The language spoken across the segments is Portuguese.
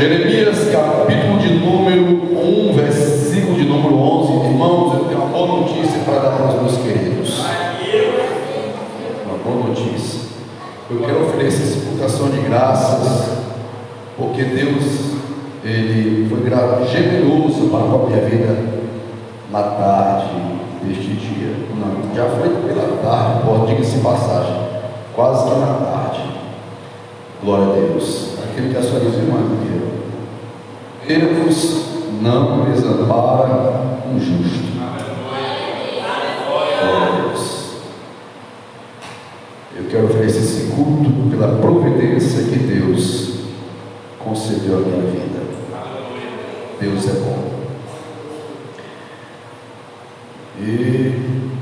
Jeremias, capítulo de número 1, versículo de número 11. Irmãos, eu tenho uma boa notícia para dar para os meus queridos. Uma boa notícia. Eu quero oferecer essa explicação de graças, porque Deus, Ele foi generoso para com a minha vida na tarde deste dia. Não, já foi pela tarde, diga-se passagem, quase que na tarde. Glória a Deus. Aquele que a sua dizer, irmã, Deus não desampara um justo. Glória a Deus. Eu quero oferecer esse culto pela providência que Deus concedeu à minha vida. Deus é bom. E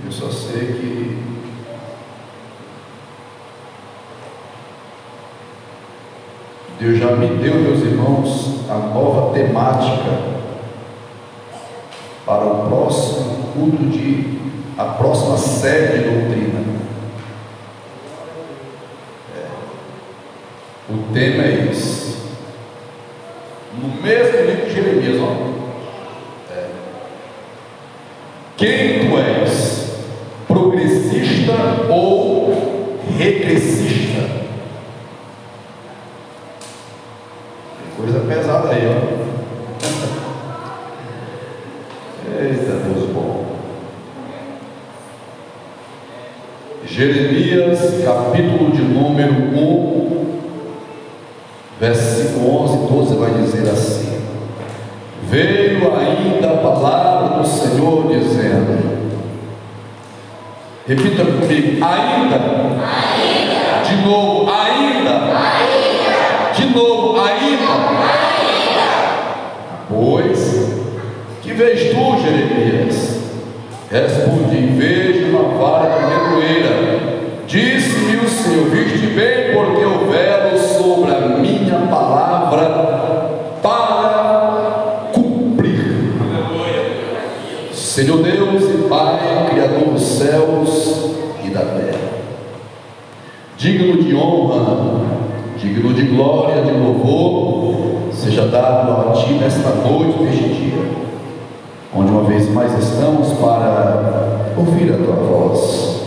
eu só sei que Deus já me deu, meus irmãos, a nova temática para o próximo culto a próxima série de doutrina. O tema é esse. No mesmo livro de Jeremias, quem tu és? Progressista ou regressista? Coisa pesada aí, Eita, Deus bom. Jeremias, capítulo de número 1, versículo 11 e 12, vai dizer assim: veio ainda a palavra do Senhor dizendo, repita comigo, ainda, de novo, de novo, pois, que vês tu, Jeremias? Respondi, vejo uma vara de nevoeira. Disse-me o Senhor, viste bem, porque eu velo sobre a minha palavra para cumprir. Senhor Deus e Pai, Criador dos céus e da terra, digno de honra, digno de glória, de louvor, seja dado a Ti nesta noite, neste dia, onde uma vez mais estamos para ouvir a Tua voz.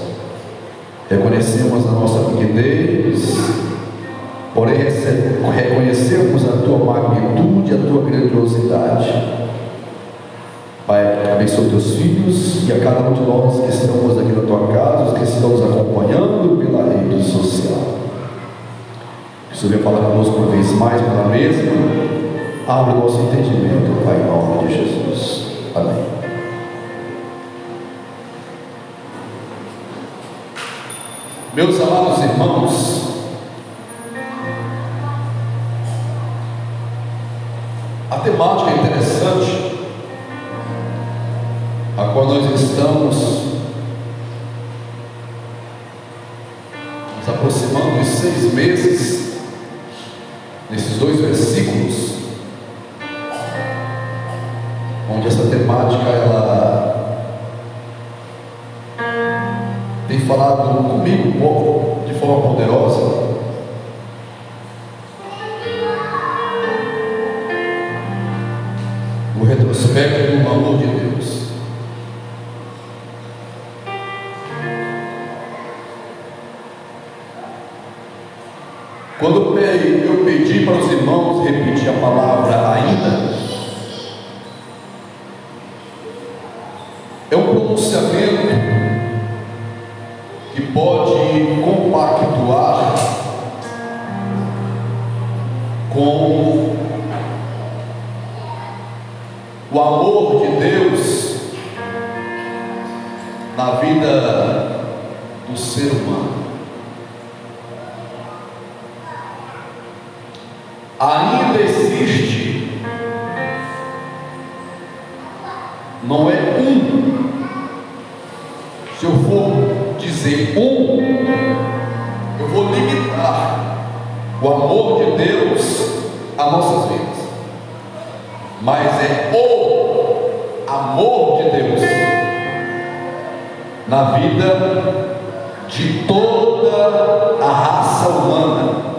Reconhecemos a nossa pequenez, porém reconhecemos a Tua magnitude, a Tua grandiosidade. Pai, abençoe Teus filhos e a cada um de nós que estamos aqui na Tua casa, os que estão nos acompanhando pela rede social. Que o Senhor venha falar conosco uma vez mais pela mesma. Abre o nosso entendimento, Pai, em nome de Jesus. Amém. Meus amados irmãos, a temática é interessante, a qual nós estamos nos aproximando de 6 meses, nesses 2 versículos, onde essa temática ela tem falado comigo um pouco, de forma poderosa. O retrospecto do amor de Deus. Quando eu pedi para os irmãos repetir a palavra ainda, é um pronunciamento que pode compactuar com o amor de Deus na vida do ser humano. Ainda existe, não é se eu for dizer eu vou limitar o amor de Deus a nossas vidas, mas é o amor de Deus na vida de toda a raça humana.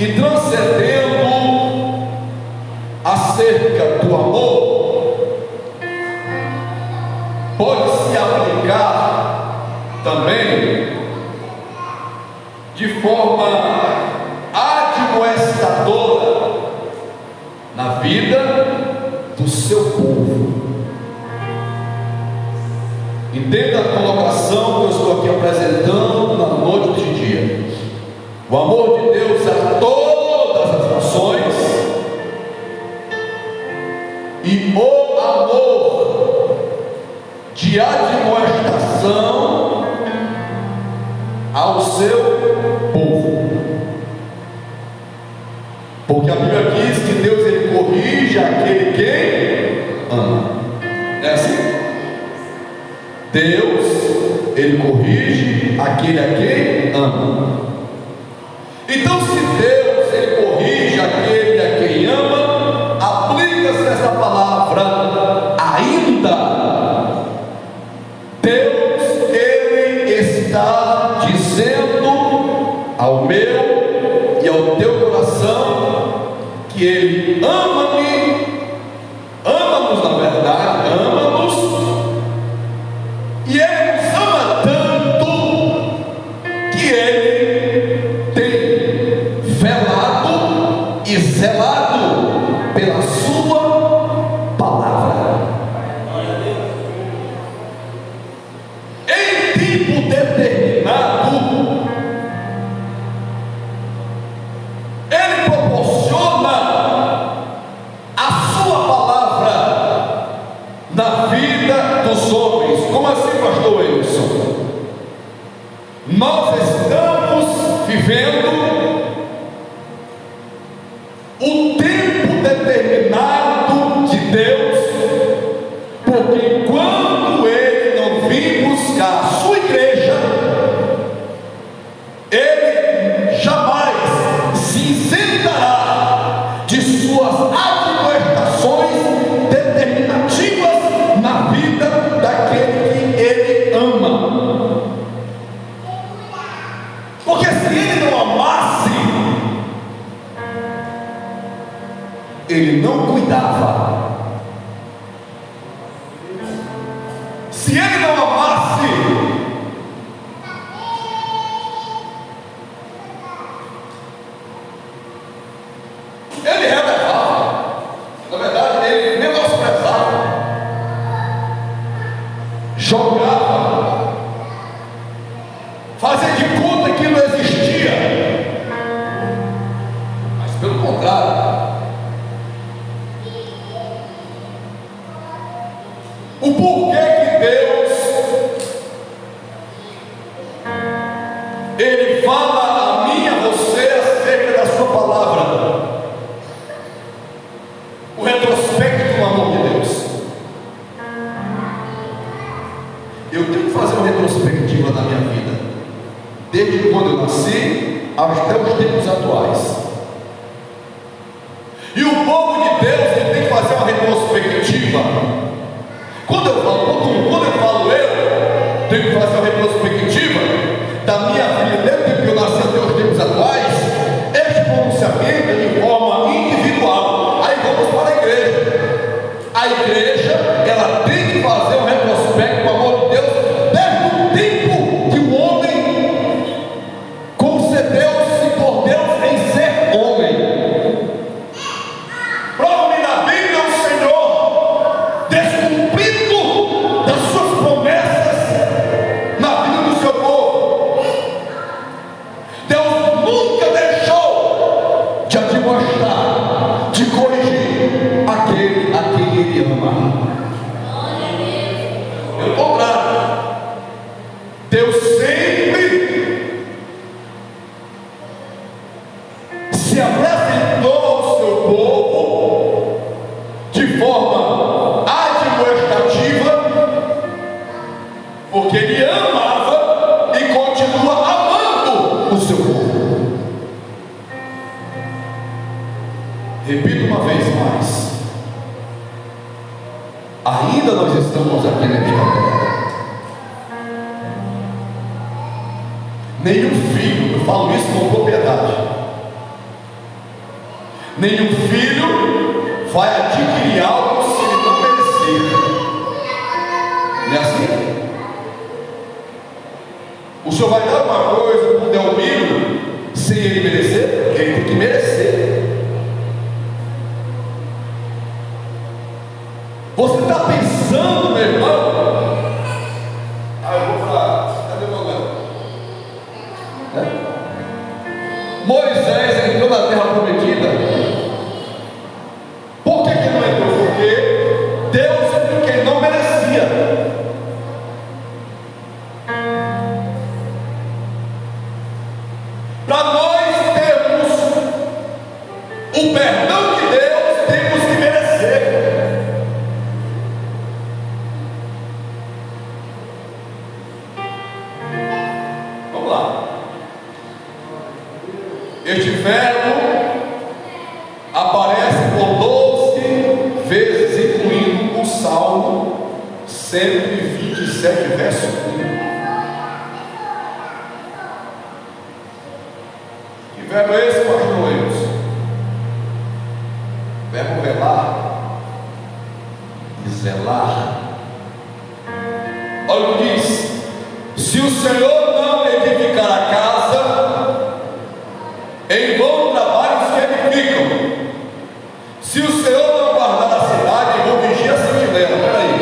E transcendendo acerca do amor, pode se aplicar também de forma admoestadora na vida do seu povo. Entenda a colocação que eu estou aqui apresentando na noite de dia. O amor de Deus a todas as nações e o amor de admoestação ao seu povo. Porque a Bíblia diz que Deus ele corrige aquele que ama. É assim? Deus ele corrige aquele a quem ama. Então, se Deus ele corrige aquele a quem ama, aplica-se essa palavra ainda. Deus ele está dizendo ao meu e ao teu coração que ele ama-me, ama-nos na verdade, ama-nos, e ele nos ama tanto que ele tem velado e zelado pela sua palavra. Em tempo determinado, ele proporciona a sua palavra na vida dos homens. Como assim, pastor Wilson? Nós estamos vivendo o tempo determinado de Deus, porque quando ele não vir buscar a sua igreja, ele jamais se isentará de suas admoestações determinativas na vida daquele que ele ama. Porque se ele não amasse, ele não cuidava. Se ele não amasse, ele relevava. Na verdade, ele menosprezava, jogava, fazia de conta que não existia. Mas pelo contrário, o porquê que Deus ele fala a mim e a você acerca da sua palavra, o retrospecto do amor de Deus. Eu tenho que fazer uma retrospectiva da minha vida, desde quando eu nasci até os tempos atuais. E o povo de Deus ele tem que fazer uma retrospectiva. Quando eu falo eu tenho que fazer uma retrospectiva da minha vida desde que eu nasci até os tempos atuais. Este pronunciamento é de forma individual. Aí vamos para a igreja. A igreja ela tem que fazer um retrospecto do amor de Deus desde o tempo que o homem concedeu-se por Deus em ser homem. Prova-me na Bíblia o Senhor descumprindo das suas promessas na vida do seu povo. Deus nunca deixou de admoestar, de corrigir aquele a quem ele ama. Pelo contrário, Deus sempre se apresentou ao seu povo de forma admoestativa, porque ele amava e continua amando o seu povo. Repito uma vez mais, ainda nós estamos aqui nesta terra. Nenhum filho, eu falo isso com propriedade, Nenhum filho vai adquirir algo se ele não merecer. Não é assim? O Senhor vai dar uma coisa, quando der um milho, sem ele merecer? Ele tem que merecer. Você está pensando, meu irmão? Eu vou falar, cadê o meu lugar? Moisés entrou na terra prometida. Por que não entrou? Porque Deus é quem não merecia. Para nós termos o perdão de Deus, temos que merecer. Vamos lá. Este verbo aparece por 12 vezes, incluindo o Salmo 127, verso 1. Que verbo é esse, pastor Leus? Verbo velar e zelar. Olha o que diz: se o Senhor não edificar a casa, em vão trabalhos que edificam. Se o Senhor não guardar a cidade, vou vigiar a sentinela. Peraí.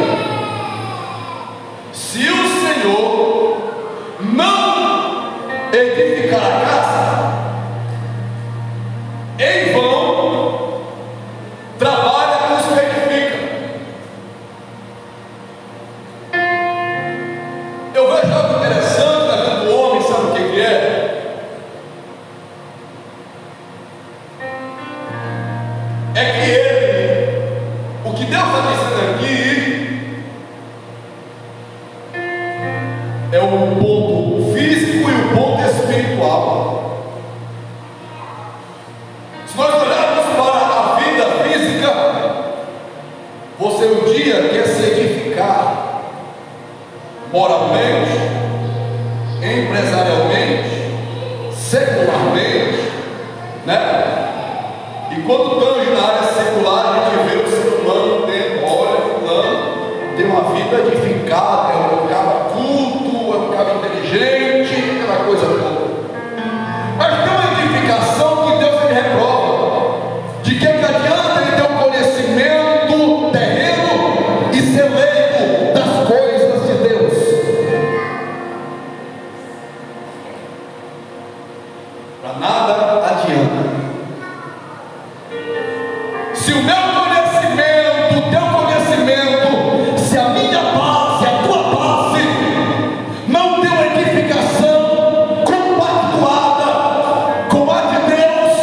Se o Senhor não edificar a casa, em vão trabalha com os que edificam. Eu vejo algo interessante na vida do homem, sabe o que é? É que ele, o que Deus está dizendo aqui, é o ponto físico e o ponto espiritual. Se nós olharmos para a vida física, você um dia quer se edificar moralmente, empresarialmente, secularmente, né? E quando estamos na área secular, a gente vê o ser humano tendo, olha, fulano tem uma vida edificada, é um cara culto, é um cara inteligente, aquela coisa toda. Mas tem uma edificação que Deus ele reprova. De que adianta ele ter um conhecimento terreno e ser leigo das coisas de Deus? Para nada adianta. Se o meu conhecimento, o teu conhecimento, se a minha base, a tua base, não tem uma edificação compactuada com a de Deus,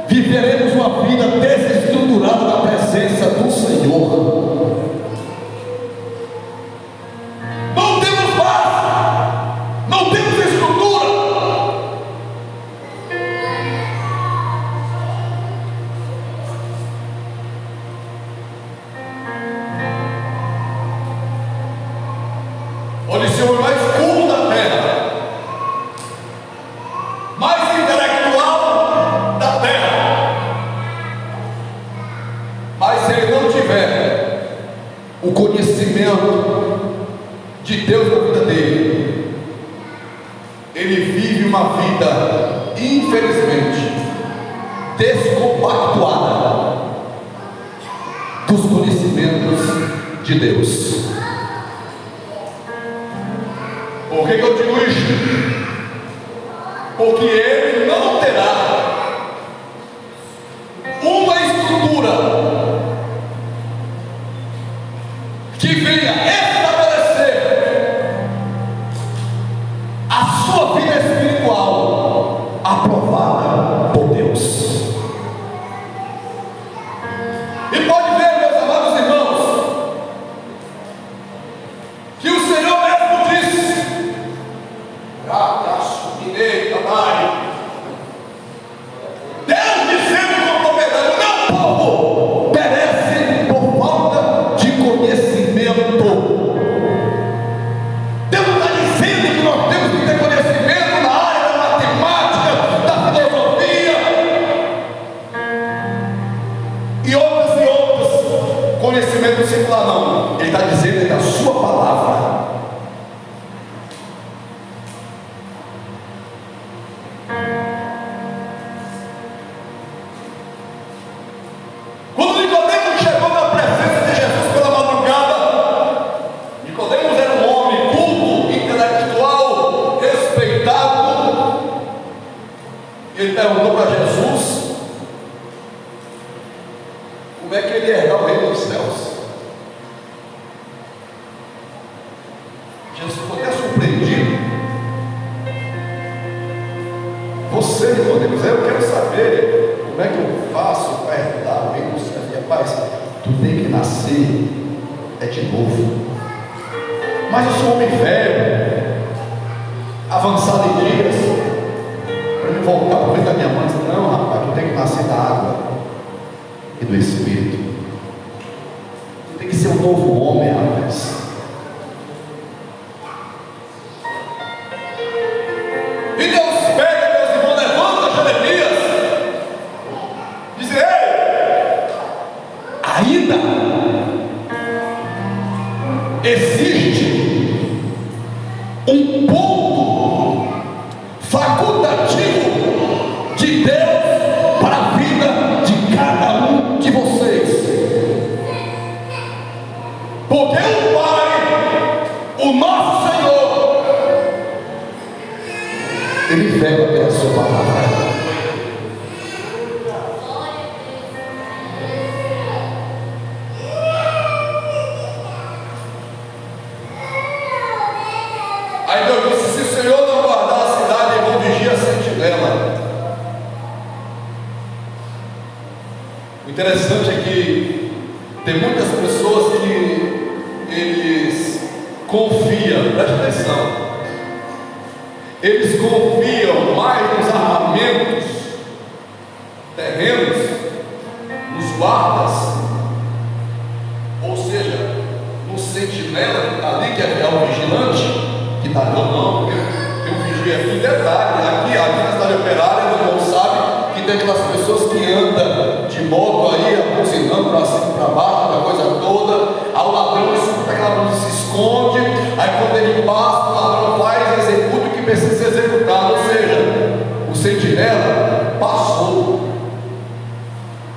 viveremos uma vida desestruturada na presença do Senhor. Não temos base, não temos estrutura. Onde se o mais culto da terra, mais intelectual da terra, mas se ele não tiver o conhecimento de Deus na vida dele, ele vive uma vida, infelizmente, descompactuada dos conhecimentos de Deus. Por que eu digo isso? Porque ele não terá uma estrutura que venha estabelecer a sua vida espiritual aprovada por Deus. E pode ver, meus amados irmãos, que o Senhor mesmo disse: Deus dizendo com propriedade: meu povo perece por falta de conhecimento Jesus, como é que ele ia herdar o reino dos céus? Jesus ficou até surpreendido. Você, Nicodemus, eu quero saber como é que eu faço para herdar o reino dos céus. E rapaz, tu tem que nascer de novo. Mas eu sou um homem velho, avançado em dias, para me voltar para o reino da minha mãe. Não, rapaz, tu tem que nascer da água e do Espírito. Tu tem que ser um novo homem, rapaz. E Deus pega, meus irmãos, levanta Jeremias, diz: ei, ainda existe um ponto facultativo de Deus para a vida de cada um de vocês, porque o Pai, o nosso Senhor, Ele vela pela sua palavra. Aí Deus disse: se o Senhor não guardar a cidade, eu vou vigiar a sentinela. O interessante é que tem muitas pessoas que eles confiam, presta atenção, eles confiam mais nos armamentos terrenos, nos guardas, ou seja, no sentinela que está ali, que é o vigilante, que está ali ou não, porque tem um vigia aqui. Detalhe, aqui na cidade operária, todo mundo sabe que tem aquelas pessoas que andam de moto aí, abuzinando para cima e para baixo, aquela coisa toda. Ao ladrão escuta, aquela luz se esconde, aí quando ele passa, o ladrão vai e executa o que precisa ser executado. Ou seja, o sentinela passou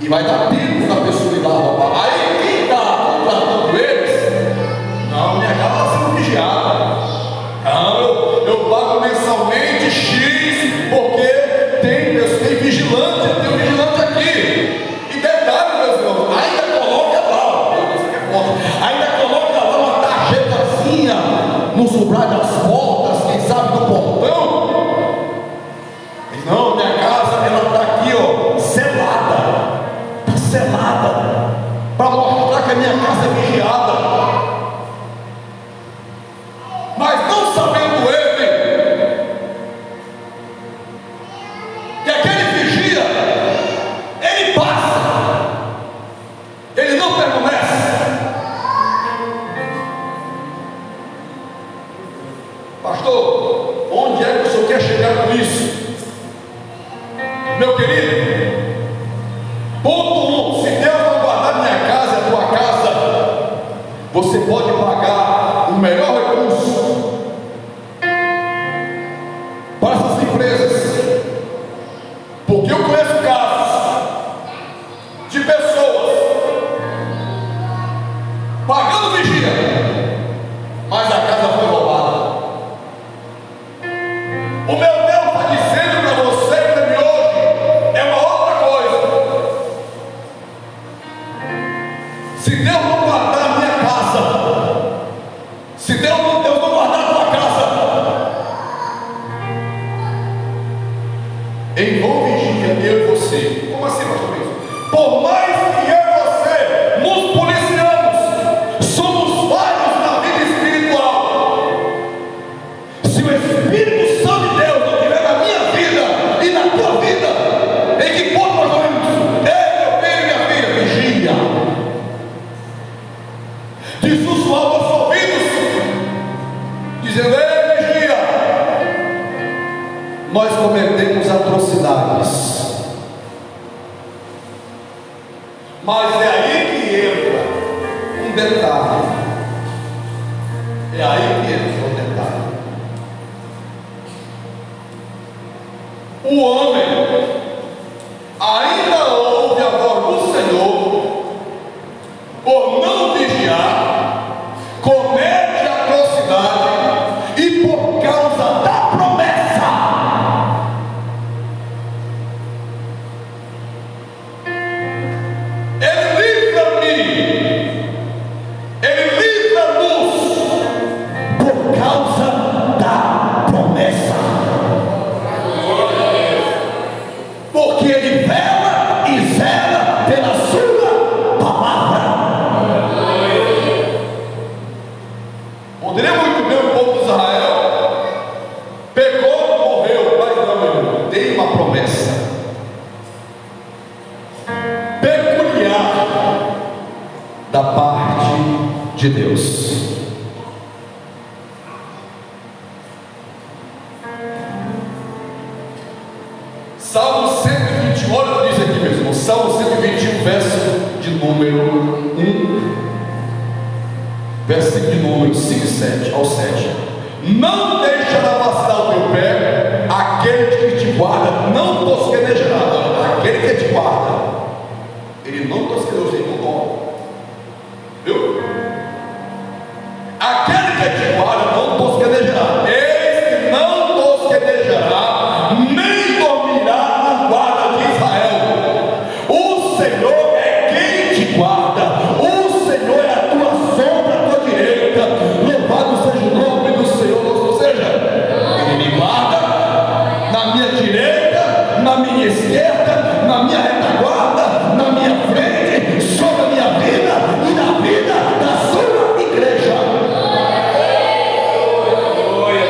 e vai dar tempo da pessoa ir lá roubar. Aí quem está contratando eles, não, minha casa está sendo vigiada. Não, eu pago mensalmente X, porque tem vigilante, tem um vigilante aqui. E detalhe, meus irmãos, ainda coloca lá, ainda coloca lá uma tarjetazinha no sobrar das portas, quem sabe no portão. E não, minha casa, ela está aqui, ó, selada, está selada, para mostrar que a minha casa é vigiada. Mas não sabendo ele que aquele vigia, ele passa, ele não permanece. Pastor, onde é que o senhor quer chegar com isso? Meu querido, ponto 1: se Deus não guardar minha casa, a tua casa, você pode pagar o melhor recurso para essas empresas, porque eu conheço casos de pessoas pagando vigia, mas a casa foi roubada. O meu Deus está dizendo para você e para mim hoje, é uma outra coisa. Se Deus não guardar a minha casa, se Deus não guardar a tua casa, em vão vigia eu e você. Como assim, pastor Luiz? Por mais que eu e você nos policiamos, somos vários na vida espiritual. Se o Espírito Santo de Deus não estiver na minha vida e na tua vida, em que ponto nós vamos? Ei, meu filho e minha filha, vigia. De sussurrar aos ouvidos, dizendo: ei, vigia. Nós cometemos atrocidades. Mas é aí que entra um detalhe. É aí que entra um detalhe. O homem ainda ouve a voz do Senhor, por não vigiar, comete atrocidade, e por causa da promessa, vela e zela pela sua palavra. Poderia muito bem o povo de Israel pecou, morreu, mas não, tem uma promessa peculiar da parte de Deus. Salmo 121, olha o que diz aqui mesmo, Salmo 121, verso de número 1, versículo de número 5 e 7 ao 7. Não deixará vacilar o teu pé, aquele que te guarda não tosquenejará. Aquele que te guarda, ele não tosqueneja, ele não dorme, viu? Aquele que te guarda não tosquenejará. Eis que não tosquenejará, nem dormirá no guarda de Israel. O Senhor é quem te guarda, o Senhor é a tua sombra à tua direita. Louvado seja o nome do Senhor. Ou seja, ele me guarda na minha direita, na minha esquerda, na minha retaguarda, na minha frente, sobre a minha vida e na vida da sua igreja.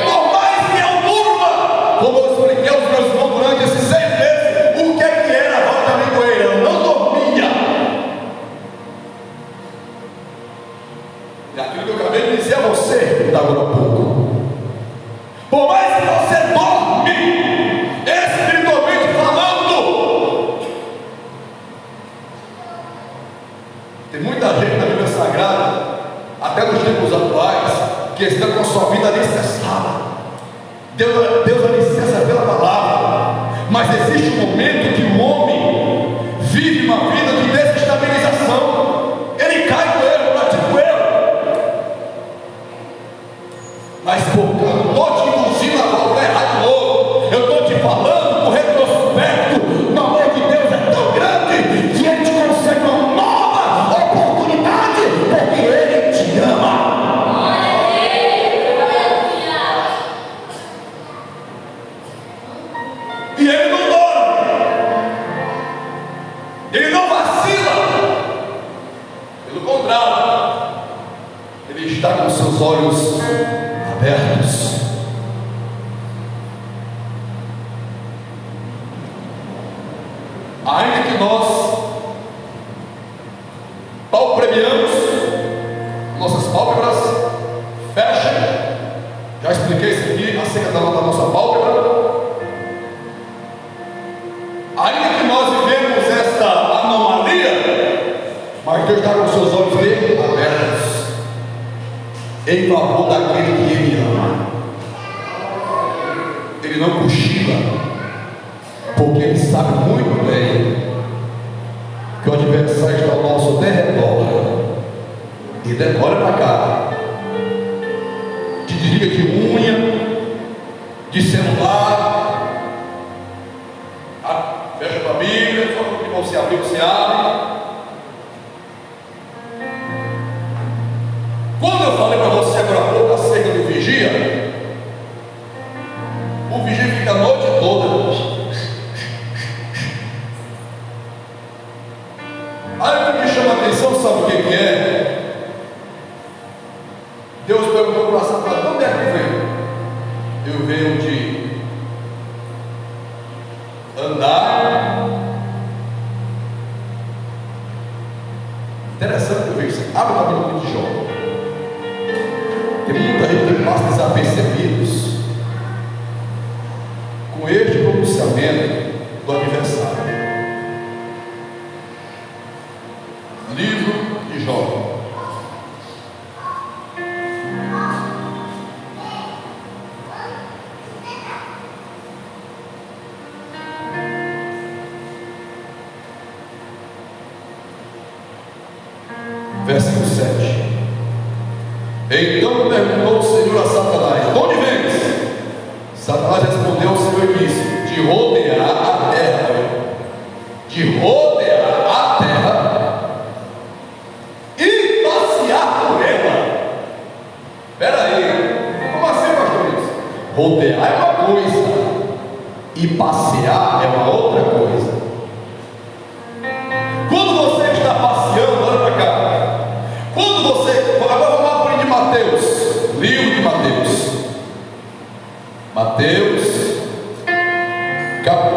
Por mais que eu durma, como eu expliquei aos meus irmãos durante esses 6 meses, o que é que era a Rota Amendoeira? Eu não dormia. E aquilo que eu acabei de dizer a você, da agora há pouco. Por mais que você dorme, espiritualmente falando, tem muita gente na Bíblia Sagrada, até nos tempos atuais, que está com a sua vida alicerçada. Deus alicerça pela palavra, mas existe um momento que o homem vive uma vida de desestabilização. Ele cai no erro, pratica o erro. Mas porque eu não estou te induzindo a voltar errado de novo, eu estou te falando com retrospecto. O amor de Deus é tão grande que Ele te concede uma nova oportunidade, porque Ele te ama. E Ele não dorme, Ele não vacila, pelo contrário, Ele está com seus olhos abertos. Ainda que nós palpebreamos, nossas pálpebras fecham, já expliquei isso aqui acerca da nossa pálpebra. Ainda que nós vivemos esta anomalia, mas Deus está com seus olhos abertos em favor daquele que Ele ama. Ele não cochila, porque Ele sabe muito bem que o adversário está ao nosso derredor e decora para cá, te desliga de unha, de celular, fecha a Bíblia, só que você abrir, você abre. Quando eu falei para você agora há pouco acerca do vigia, o vigia fica a noite toda. Aí o que me chama a atenção, sabe o que é? Deus perguntou para Satanás: de onde é que veio? Eu venho de andar. Interessante que eu vejo isso. Abre o capítulo de Jó. Tem muita gente que passa desapercebidos com este pronunciamento do adversário. Livro de Jó. Versículo 7. Então perguntou o Senhor a Satanás: de onde vens? Satanás respondeu ao Senhor e disse: de rodear a terra. De rodear a terra e passear por ela. Espera aí, como assim, pastor? Rodear é uma coisa e passear é uma outra coisa.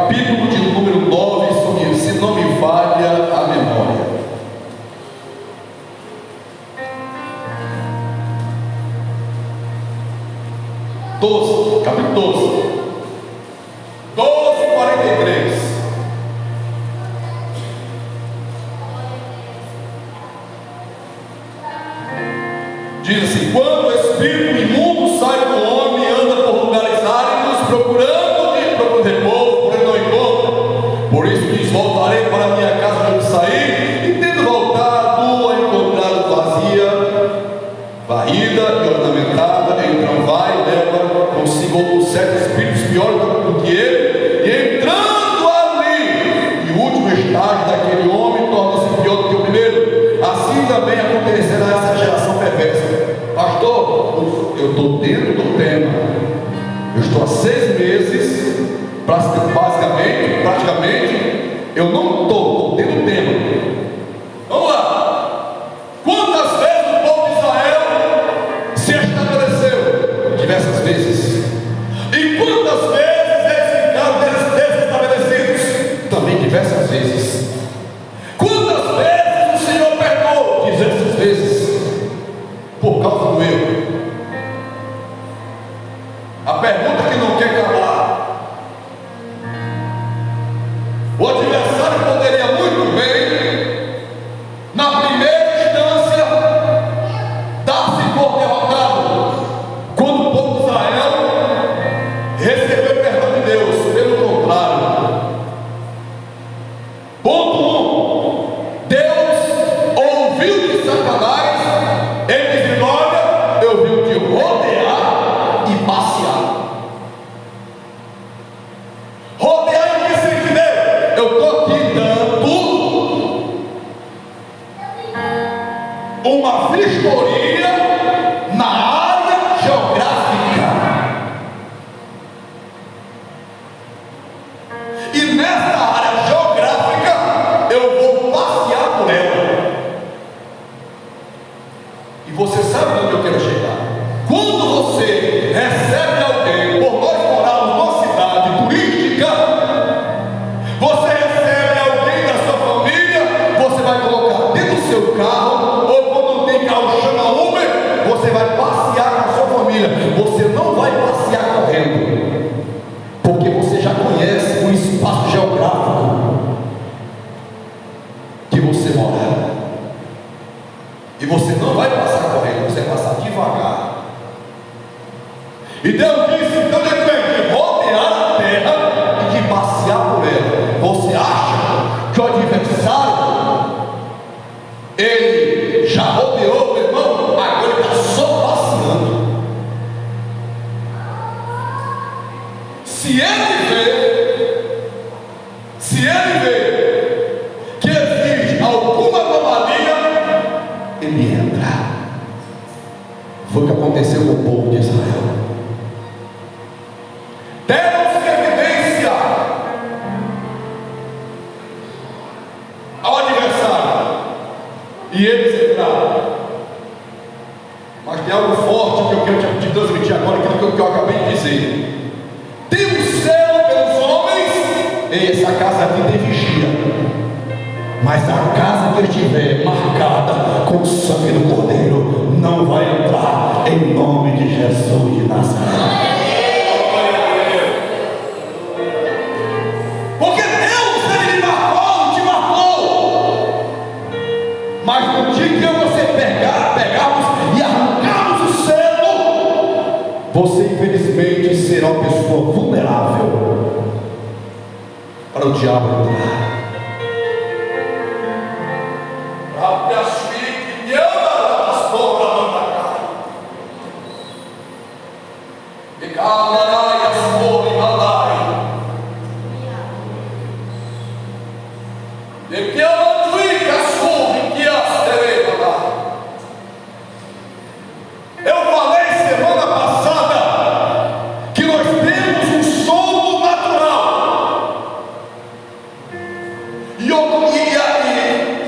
capítulo de número 9, se não me falha a memória. Capítulo 12:43. Diz assim: quando o espírito imundo sai do homem e anda por lugares áridos, procurando repouso, porém não encontra. Por isso diz: voltarei para a minha casa de onde saí, e tendo voltado, a encontrado vazia, varrida e ornamentada. Então vai e leva consigo outros 7 espíritos piores do que ele, e entrando ali, e o último estágio daquele homem torna-se pior do que o primeiro. Assim também acontecerá essa geração perversa. Pastor, eu estou dentro do tema. Eu estou há 6 meses, praticamente, eu não estou dentro do tema. Vamos lá. Quantas vezes o povo de Israel se estabeleceu? Diversas vezes. E quantas vezes eles ficaram desestabelecidos? Também diversas vezes. Quantas vezes o Senhor perdoou? Diversas vezes. Por causa do erro. A pergunta que não quer calar: o adversário poderia muito bem, na primeira instância, dar-se por derrotado, quando o povo de Israel recebeu o perdão de Deus. Pelo contrário, ponto 1: Deus ouviu de Satanás. Ele disse: olha, eu vim te rodear e passear. Rodear em que sentido? Eu estou te dando uma vistoria na área geográfica. E nessa área geográfica eu vou passear por ela. E você sabe onde eu quero chegar. Quando você recebe alguém, por nós morarmos numa cidade turística, você recebe alguém da sua família, você vai colocar dentro do seu carro, ou quando não tem carro, chama Uber, você vai passear com a sua família. Você não vai passear correndo, porque você já conhece o espaço geográfico que você mora. E você não vai passar correndo, você vai passar devagar. E Deus disse: então depende de rodear a terra e de passear por ela. Você acha que o adversário, ele já rodeou o irmão, agora ele está só passeando? Se ele vê que existe alguma anomalia, ele entra. Foi o que aconteceu com o povo de Israel. Deram-se evidência ao adversário e eles entraram. Mas tem algo forte que eu quero te transmitir agora, aquilo que eu acabei de dizer. Tem um selo pelos homens, e essa casa aqui tem vigia. Mas a casa que estiver marcada com o sangue do Cordeiro não vai entrar, em nome de Jesus de Nazaré. Porque Deus, ele me marcou, te marcou. Mas no dia que você pegarmos e arrancarmos o selo, você infelizmente será uma pessoa vulnerável para o diabo entrar. Eu falei semana passada que nós temos um sono natural e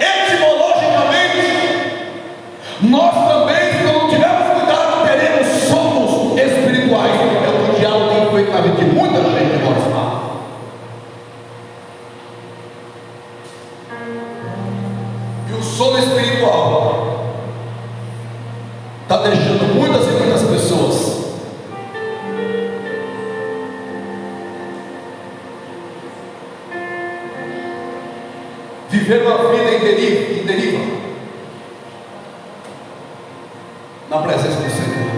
etimologicamente nós também, se não tivermos cuidado, teremos sonos espirituais. É o que o diabo tem feito na vida de muita gente de nós. E o sono espiritual está deixando muitas e muitas pessoas viver uma vida em deriva na presença do Senhor,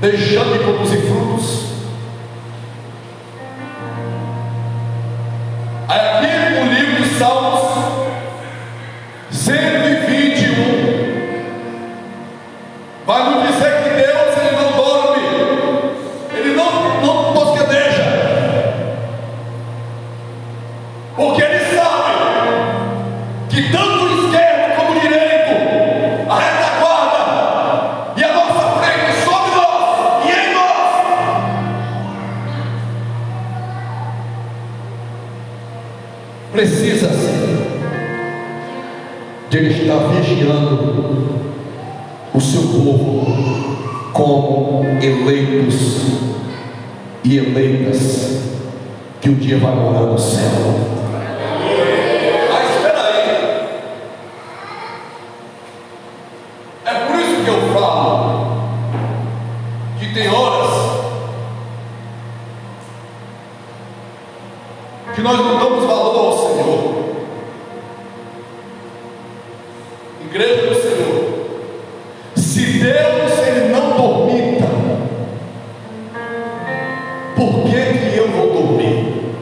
deixando de produzir frutos. Aqui no livro de Salmos 121 vai nos dizer que Deus, Ele não dorme, Ele não tosquedeja, porque Ele sabe que tanto o esquerdo como o direito, a retaguarda e a nossa frente sobre nós e em nós, precisa de Ele estar vigiando o seu povo como eleitos e eleitas que um dia vai morar no céu. Mas espera aí, é por isso que eu falo que tem horas que nós não damos valor ao Senhor. Igreja do Senhor, se Deus Ele não dormita, por que eu vou dormir?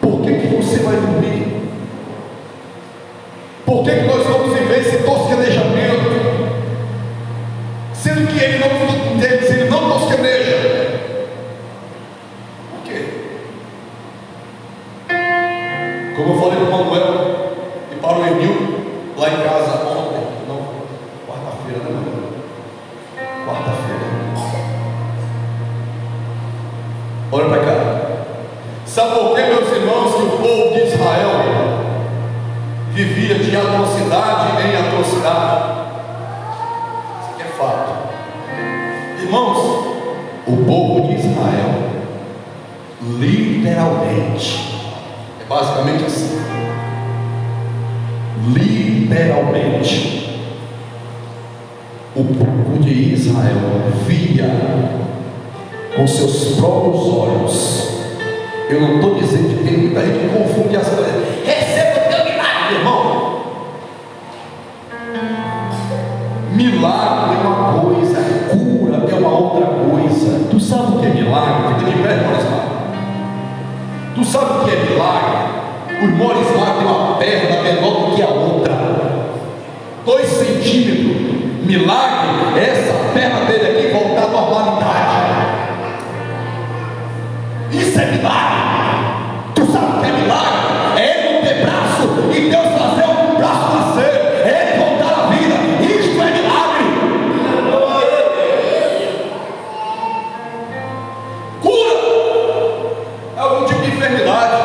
Por que você vai dormir? Por que nós vamos viver esse tosquenejamento, sendo que Ele não tosqueneja? Por quê? Como eu falei para o Manuel e para o Emil lá em casa ontem, quarta-feira, né, Manuel? Quarta-feira. Olha para cá. Sabe por que, meus irmãos, que o povo de Israel vivia de atrocidade em atrocidade? Isso aqui é fato. Irmãos, o povo de Israel, literalmente, é basicamente assim. Literalmente, o povo de Israel via com seus próprios olhos. Eu não estou dizendo que tem muita gente que confunde as coisas. Receba o teu milagre, irmão. Milagre é uma coisa, cura é uma outra coisa. Tu sabe o que é milagre? Fica de pé, irmão Ismar. Tu sabe o que é milagre? O irmão Ismar tem uma perna menor do que a outra, 2 centímetros. Milagre é essa perna dele aqui voltar à normalidade. Isso é milagre. Tu sabe o que é milagre? É ele não ter braço e Deus fazer um braço nascer, é ele voltar à vida. Isto é milagre. Cura é algum tipo de enfermidade.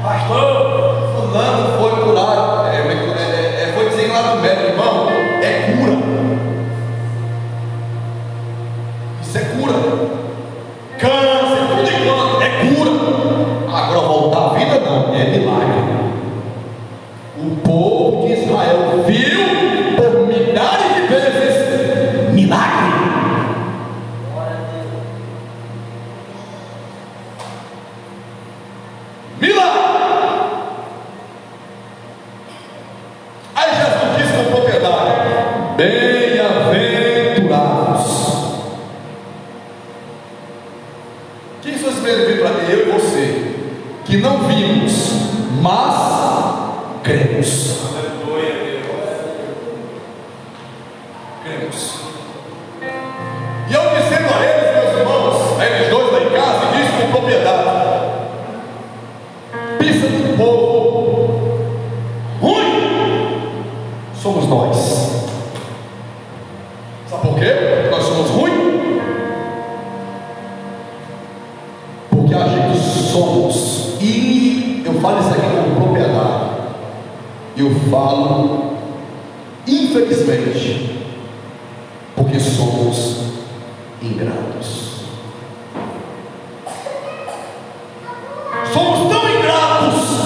Pastor, fulano foi curado. Foi dizer lá no médico, irmão, é cura. Isso é cura. Câncer, tudo enquanto é cura. Agora voltar à vida não, é milagre. O povo de Israel viu por milhares de vezes milagre. Milagre. Aí Jesus disse com propriedade: bem-aventurados. Quem são esses bem-aventurados? Eu e você, que não vimos, mas cremos. Cremos. E eu dizendo a eles, meus irmãos, a eles dois lá em casa, disse com propriedade: pensa no povo ruim, somos nós. Sabe por quê? Nós somos ruins? Porque a gente somos, e eu falo isso aqui com propriedade, eu falo infelizmente, porque somos ingratos. Somos tão ingratos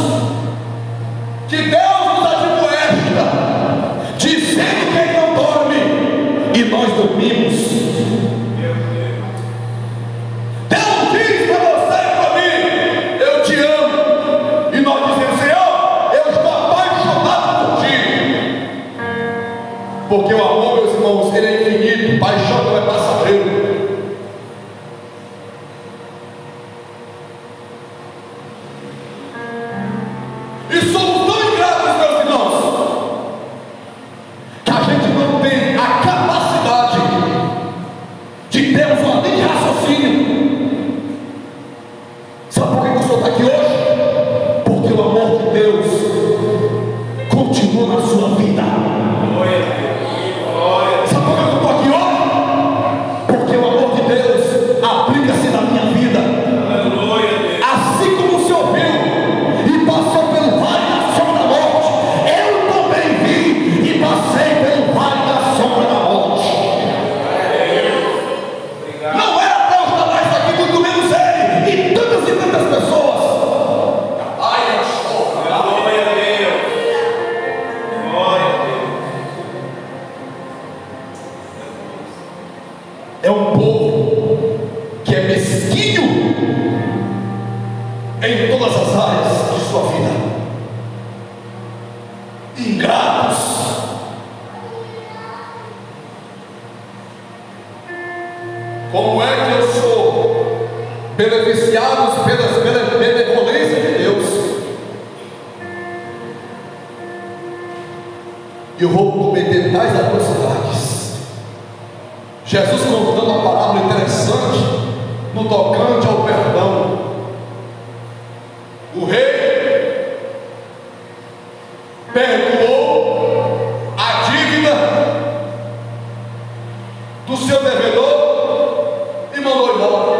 áreas de sua vida. Ingratos. Como é que eu sou beneficiado pela benevolência de Deus? Eu vou cometer tais atrocidades. Jesus contando uma parábola interessante no tocante ao perdão. O rei perdoou a dívida do seu devedor e mandou embora.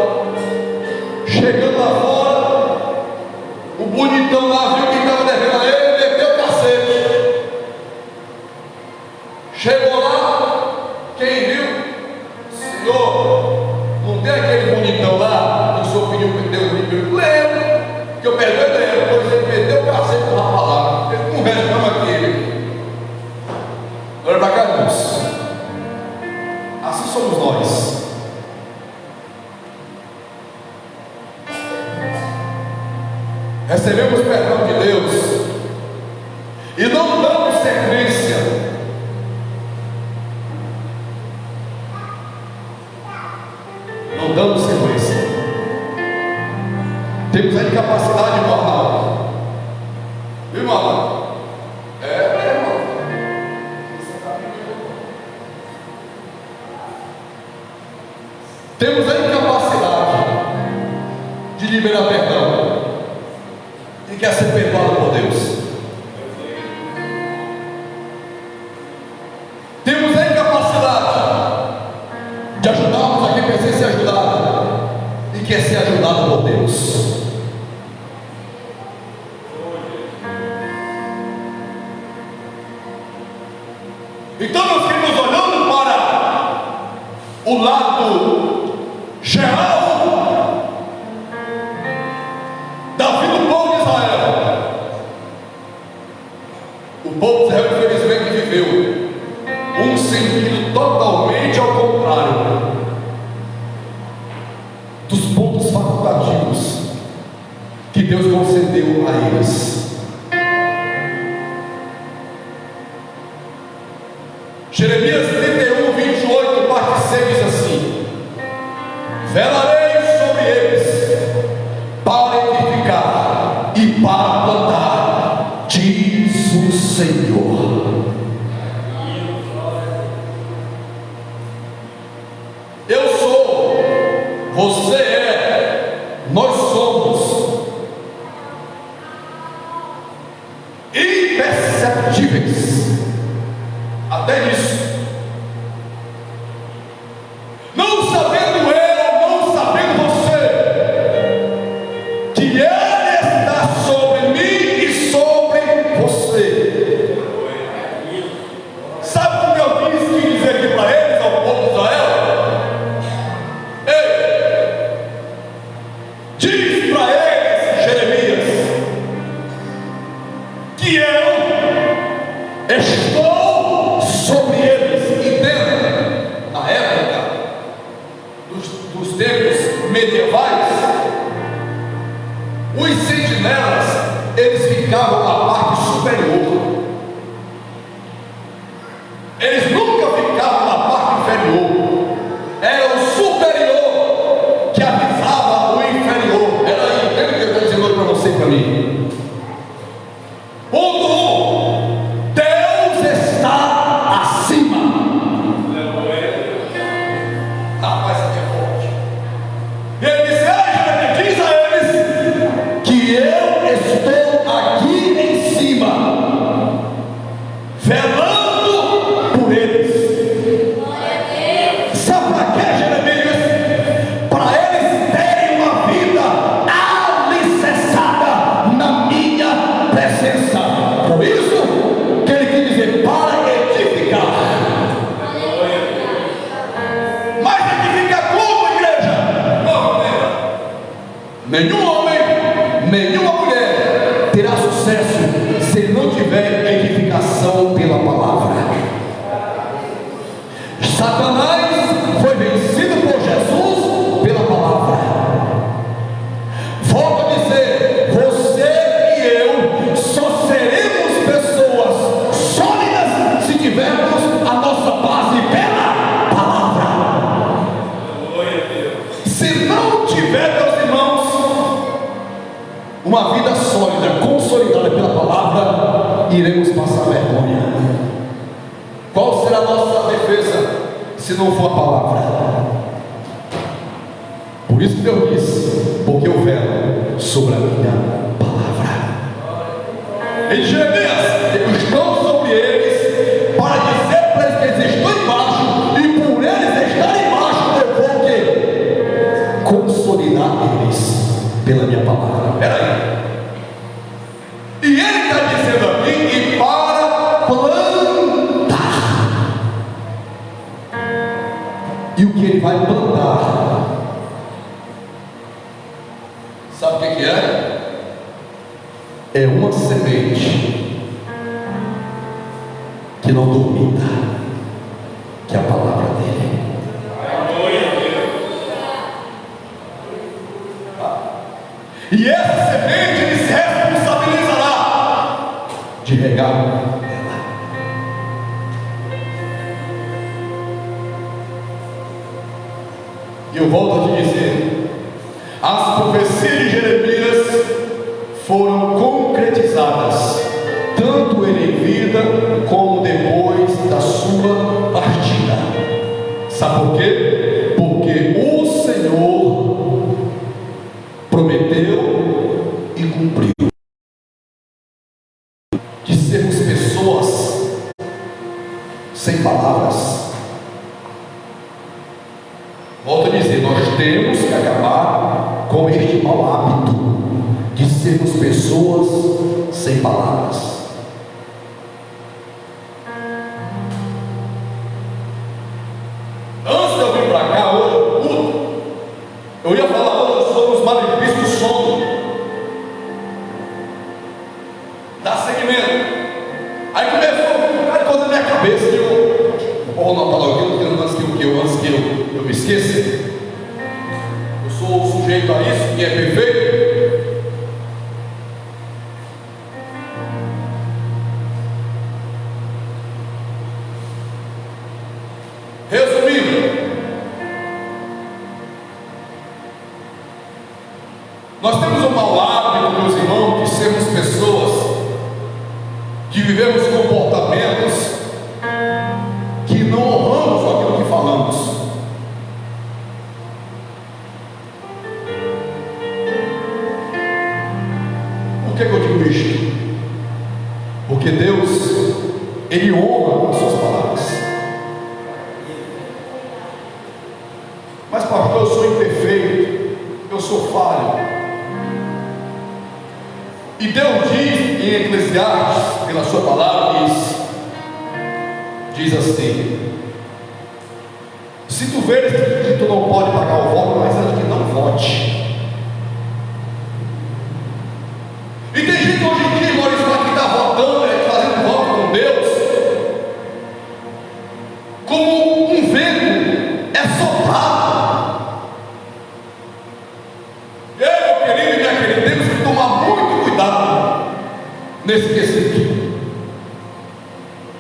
Chegando lá fora, o bonitão lá viu que estava devendo a ele, meteu o cacete. Chegou lá, quem viu? Senhor, não tem aquele bonitão lá que o senhor pediu para Deus me perdoe? Lembro que eu perdoei dele, depois ele meteu o cacete na palavra. Ele não reclama aquele. Olha para cá, irmãos. Assim somos nós. Recebemos perdão de Deus e não damos sequência. Não damos sequência. Temos a incapacidade moral. Viu, irmão? Irmão. Temos a incapacidade de liberar perdão. E quer ser perdoado por Deus. Temos a incapacidade de ajudarmos a quem precisa ser ajudado e quer ser ajudado por Deus. Então, meus queridos, olhando para o lado geral da vida do povo de Israel, o povo de Israel infelizmente viveu um sentido totalmente ao contrário dos pontos facultativos que Deus concedeu a eles. Jeremias 31, 28, parte 6 diz assim: velarei sobre eles para edificar e para plantar, diz o Senhor. Eu sou, você é, nós somos imperceptíveis até nisso. Não sabendo eu, não sabendo você, que Ele está sobre mim e sobre você. Sabe o que eu quis dizer aqui para eles, ao povo de Israel? Ei, diz para eles, Jeremias, que eu estou sobre eles. Entenda, na época dos tempos medievais, os sentinelas, eles ficavam na parte superior. Eles nunca ficavam na parte inferior. Era o superior que avisava o inferior. Era aí, entende o que eu estou dizendo para você e para mim? Ponto 1: Deus está acima. Rapaz, isso aqui é forte. Ele disse: diz a eles que eu estou aqui em cima, velando por eles. Sabe para quê, Jeremias? Para eles terem uma vida alicerçada na minha presença. Por isso que ele quer dizer para edificar. Mas edificar como, igreja? Nenhum homem, nenhuma mulher terá sucesso se não tiver edificação pela palavra. Satanás foi vencido por Jesus pela palavra. Volto a dizer, você iremos passar vergonha. Qual será a nossa defesa se não for a palavra? Por isso que Deus disse: porque eu velo sobre a minha palavra. Em Jeremias, eu estou sobre eles para dizer para eles que eles estão embaixo, e por eles estarem embaixo eu vou que consolidar eles pela minha palavra. Peraí. E ele está dizendo aqui: e para plantar. E o que ele vai plantar, sabe o que é? É uma semente que não dormita, que é a palavra dele. E essa semente ele se responsabilizará de regar ela. E eu volto a te dizer: as profecias de Jeremias foram concretizadas, tanto ele em vida como depois da sua partida. Sabe por quê? Porque o Senhor prometeu e cumpriu de sermos pessoas sem palavras. Volto a dizer, nós temos que acabar com este mau hábito de sermos pessoas sem palavras. Antes de eu vir para cá hoje no culto, eu ia falar hoje sobre os malefícios do sono. Dá seguimento. Aí começou a vir um cara de coisa na minha cabeça que eu vou anotar logo antes que eu me esqueça. Eu sou sujeito a isso, que é perfeito. Resumindo, nós temos um mau hábito, meus irmãos, de sermos pessoas que vivemos comportamentos que não honramos aquilo que falamos. Por que eu digo isto? Porque Deus, Ele honra as suas palavras. Mas pastor, eu sou imperfeito, eu sou falho. E Deus diz em Eclesiastes, pela sua palavra, diz assim: se tu veres que tu não pode pagar o voto, mas antes que não vote. E tem gente hoje em dia, Maurício, que está votando, fazendo voto com Deus, como um vento é soprado. Ei, meu querido e minha querida, temos que tomar muito cuidado nesse quesito.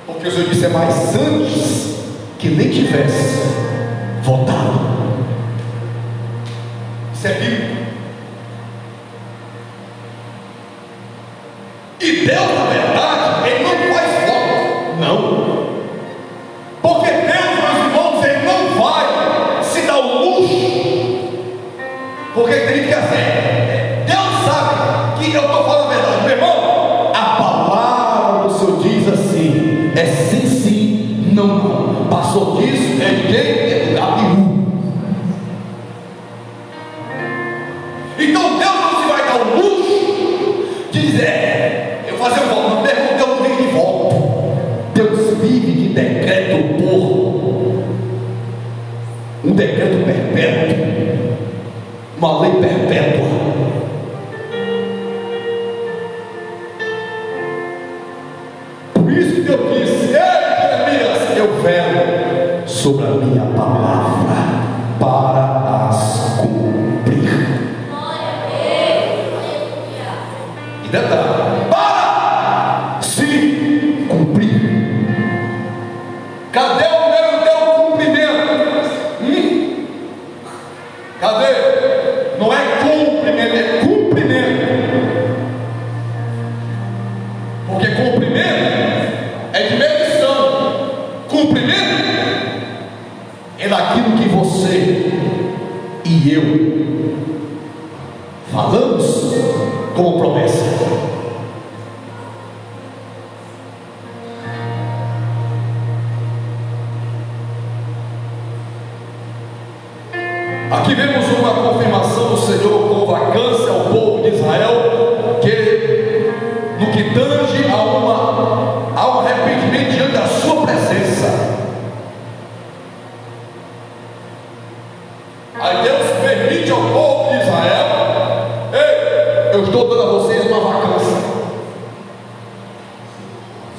Porque o Senhor disse: é mais antes que nem tivesse votado. Isso é bíblico. E Deus, na verdade, Ele não faz voto, não. Porque Deus, meus irmãos, Ele não vai se dar o luxo. Porque Ele tem que fazer. Deus sabe que eu estou falando a verdade, meu irmão. A palavra do Senhor diz assim: é sim, sim, não, não. Passou disso, é de quem? É do Gabiru. Então Deus não se vai dar o luxo de dizer: eu fazer um voto. Não, Deus não vive de voto. Deus vive de decreto por um decreto perpétuo, uma lei perpétua. Por isso que Deus disse: ei, Jeremias, eu velo sobre a minha palavra para as cumprir. E detalhe, para se cumprir. Cadê o teu cumprimento? Cadê? Não é cumprimento, é cumprimento. Porque cumprimento e eu falamos como promessa. Aqui vemos uma confirmação do Senhor com vacância ao povo de Israel, que no que tange a um arrependimento diante da sua presença. Aí Deus permite ao povo de Israel: ei, eu estou dando a vocês uma vacância.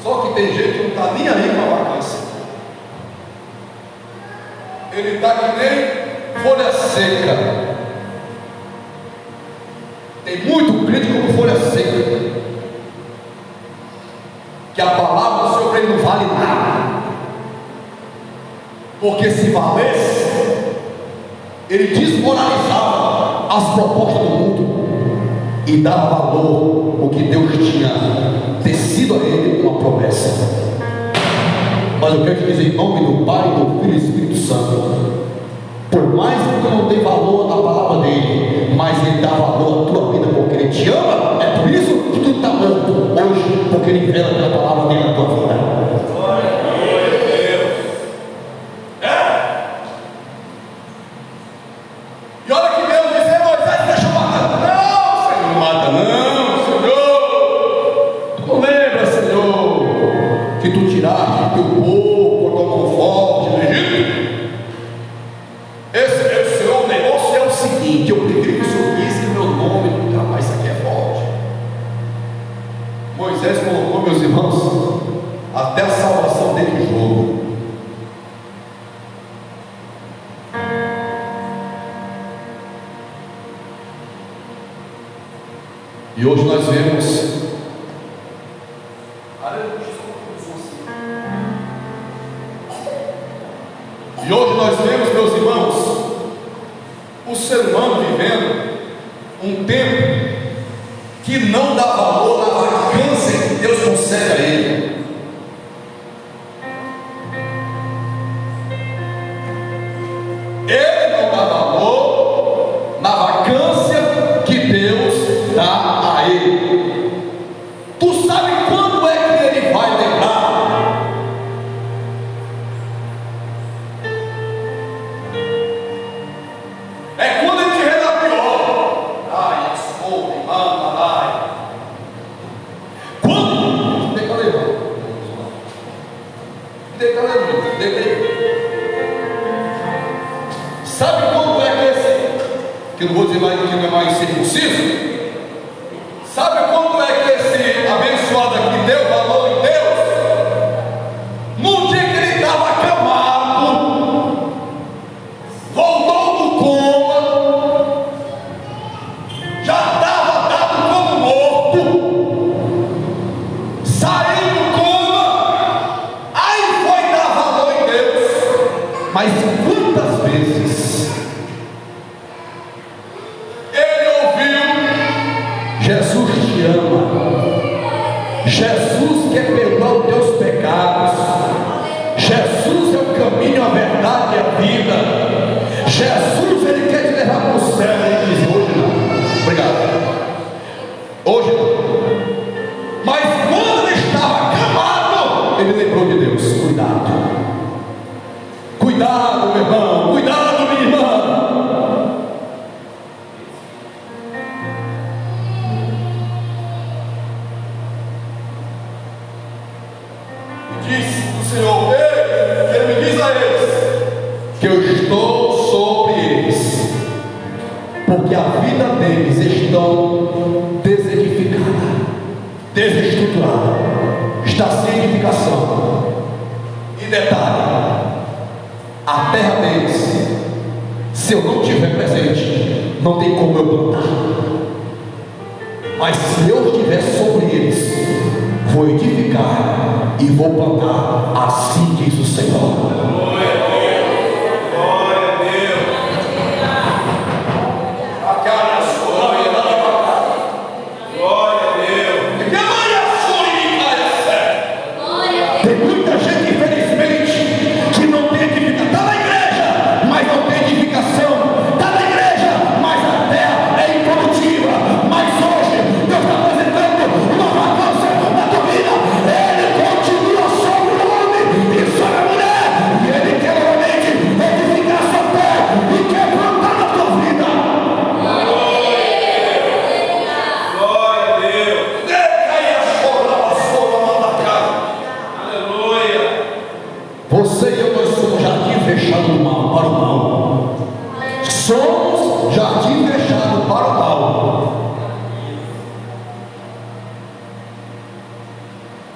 Só que tem gente que não está nem aí com a vacância. Ele está que nem folha seca. Tem muito crítico com folha seca, que a palavra do Senhor para ele não vale nada, porque se valesse, ele desmoralizava as propostas do mundo e dava valor ao que Deus tinha tecido a ele uma promessa. Mas eu quero te dizer, em nome do Pai, do Filho e do Espírito Santo, por mais que tu não dê valor na palavra dele, mas ele dá valor à tua vida, porque ele te ama. É por isso que tu está morto hoje, porque ele revela a palavra dele na tua vida. E olha que Deus diz: Moisés, deixa eu matar. Não, Senhor, não mata não, Senhor. Tu não lembra, Senhor, que tu tiraste o teu povo por tua mão forte do Egito? Esse é o seu negócio. É o seguinte: eu prefiro que o Senhor disse meu nome. Rapaz, isso aqui é forte. Moisés colocou, meus irmãos, até a salvação dele em jogo. E hoje nós vemos, meus irmãos, o ser humano vivendo um tempo que não dá valor à vacância que Deus concede a ele. Ele não dá valor na vacância que Deus dá a ele. Tu sabe quando é que ele vai lembrar? É quando ele te reda pior. Ai, desculpa, manda, ai. Quando? Sabe quando é que esse, que eu não vou dizer mais que não é mais circunciso? Sabe quando é que esse abençoado aqui deu valor em Deus? No dia que ele estava acamado, voltou do coma, já estava dado como morto, saiu do coma, aí foi dar valor em Deus. Mas quantas vezes ele ouviu: Jesus te ama, Jesus quer perdoar os teus pecados, Jesus é o caminho, a verdade e a vida, Jesus, ele quer te levar para o céu. Ele diz: hoje não, obrigado, hoje não. Mas quando ele estava acamado, ele lembrou de Deus. Cuidado, meu irmão, cuidado, minha irmã. E disse o Senhor: ele me diz a eles que eu estou sobre eles, porque a vida deles estão desedificada, desestruturada, está sem edificação. E detalhe: a terra deles, se eu não estiver presente, não tem como eu plantar. Mas se eu estiver sobre eles, vou edificar e vou plantar, assim diz o Senhor. Tem muita gente, infelizmente, que não tem edificação. Está na igreja, mas não tem edificação. Está na igreja,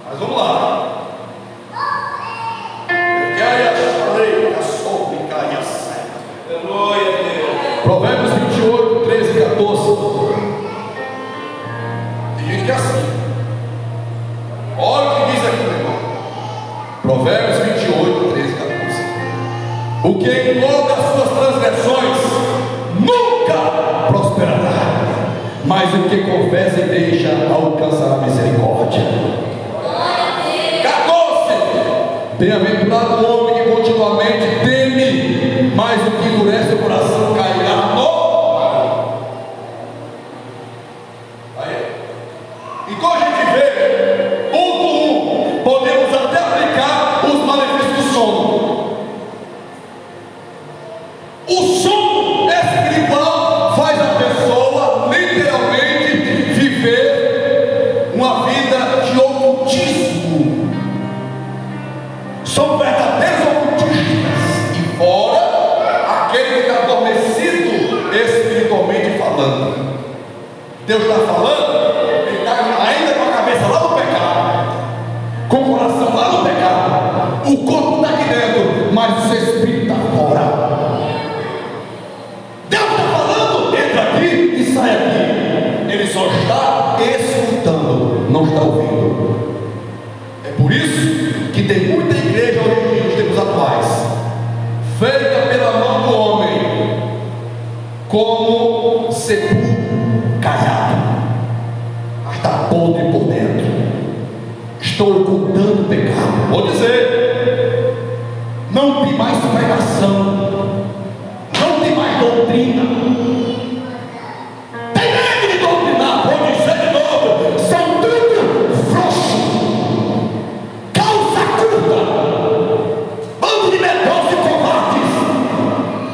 Mas vamos lá. Provérbios 28, 13 e 14. Tem gente que é assim. Olha o que diz aqui, meu irmão. Provérbios 28, 13 e 14. O que engorda as suas transgressões nunca prosperará, mas o que confessa e deixa alcançará misericórdia. 14. Bem-aventurado o homem que continuamente teme, mas o que endurece o coração cairá no. Aí. Então a gente vê, ponto 1, podemos até aplicar os malefícios do sono. O sono espiritual faz a pessoa literalmente viver uma vida de ocultismo. São verdadeiros ocultistas. E fora aquele que está adormecido espiritualmente falando. Deus está falando, ele está ainda com a cabeça lá no pecado, com o coração lá no pecado. O corpo está aqui dentro, mas o seu espírito está fora. Deus está falando, entra aqui e sai aqui. Ele só está escutando, não está ouvindo. É por isso que tem muita igreja hoje em dia, nos tempos atuais, feita pela mão do homem, como sepulcro caiado, mas está podre por dentro. Estou ocultando o pecado. Vou dizer, não tem mais pregação, não tem mais doutrina. Tem medo de doutrinar, vou dizer de novo, são tudo frouxos, calça curta, bando de medrosos e covardes,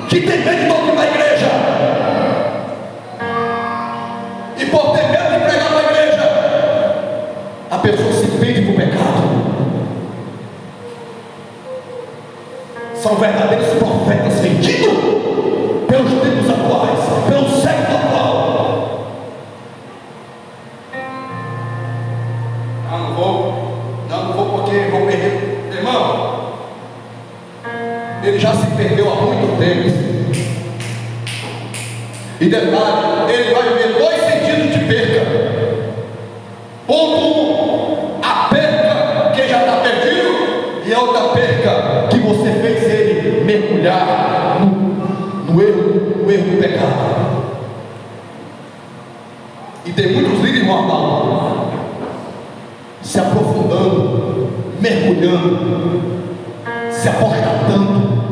que tem medo de doutrinar a igreja, e por ter medo de pregar na igreja, a pessoa se perde para o pecado. São verdadeiros profetas vendidos pelos tempos atuais, pelo século atual. Não vou porque vou perder. Irmão, ele já se perdeu há muito tempo. E detalhe, ele vai viver 2 sentidos de perca. Ponto 1, a perca que já está perdido, e a outra perca que você fez ele mergulhar no erro do pecado. E tem muitos líderes mortais se aprofundando, mergulhando, se apostatando.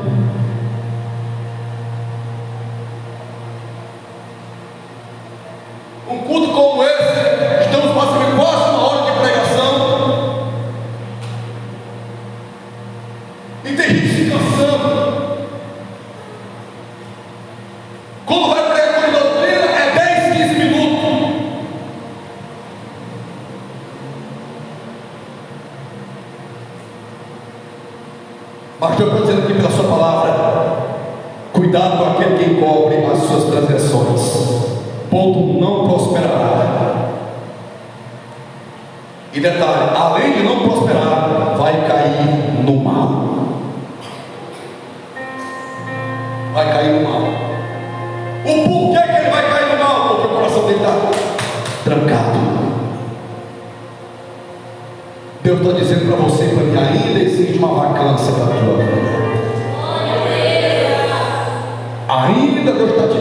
Um culto como esse, estamos passando quase uma hora de pregação, e tem gente se cansando. Quando vai pregar com doutrina, é 10, 15 minutos. Mas eu estou dizendo aqui pela sua palavra, cuidado com aquele que encobre as suas transgressões. Ponto, não prosperará. E detalhe, além de não prosperar, vai cair no mal. Vai cair no mal. O porquê que ele vai cair no mal? Porque o coração dele está trancado. Deus está dizendo para você, para mim, ainda existe uma vacância para a tua vida. Ainda Deus está te